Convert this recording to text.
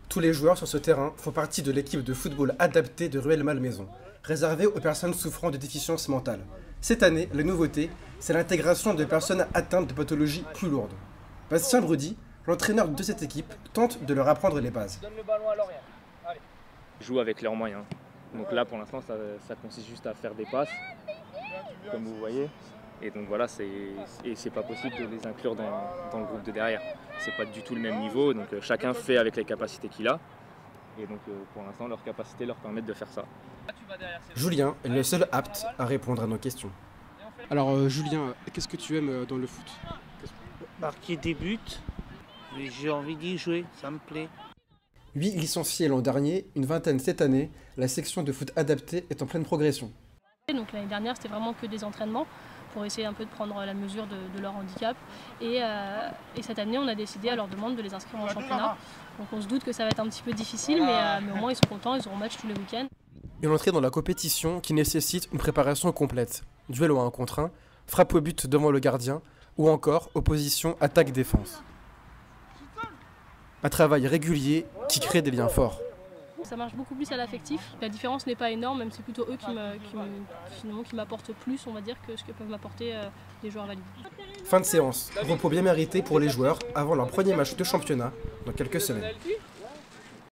Tous les joueurs sur ce terrain font partie de l'équipe de football adaptée de Rueil-Malmaison, réservée aux personnes souffrant de déficiences mentales. Cette année, la nouveauté, c'est l'intégration de personnes atteintes de pathologies plus lourdes. Bastien Brudy, l'entraîneur de cette équipe, tente de leur apprendre les bases. Donne le ballon à Lorient. Allez. Ils jouent avec leurs moyens. Donc là, pour l'instant, ça consiste juste à faire des passes, comme vous voyez. Et donc voilà, c'est pas possible de les inclure dans le groupe de derrière. C'est pas du tout le même niveau, donc chacun fait avec les capacités qu'il a. Et donc pour l'instant, leurs capacités leur permettent de faire ça. Julien est le seul apte à répondre à nos questions. Alors Julien, qu'est-ce que tu aimes dans le foot? Marquer des buts, j'ai envie d'y jouer, ça me plaît. 8 licenciés l'an dernier, une vingtaine cette année, la section de foot adaptée est en pleine progression. Donc l'année dernière, c'était vraiment que des entraînements pour essayer un peu de prendre la mesure de leur handicap. Et cette année, on a décidé à leur demande de les inscrire en championnat. Donc on se doute que ça va être un petit peu difficile, mais au moins ils sont contents, ils auront match tous les week-ends. Une entrée dans la compétition qui nécessite une préparation complète. Duel au 1 contre 1, frappe au but devant le gardien, ou encore opposition attaque-défense. Un travail régulier qui crée des liens forts. Ça marche beaucoup plus à l'affectif. La différence n'est pas énorme, même c'est plutôt eux qui m'apportent plus, on va dire, que ce que peuvent m'apporter les joueurs valides. Fin de séance. Repos bien mérité pour les joueurs avant leur premier match de championnat dans quelques semaines.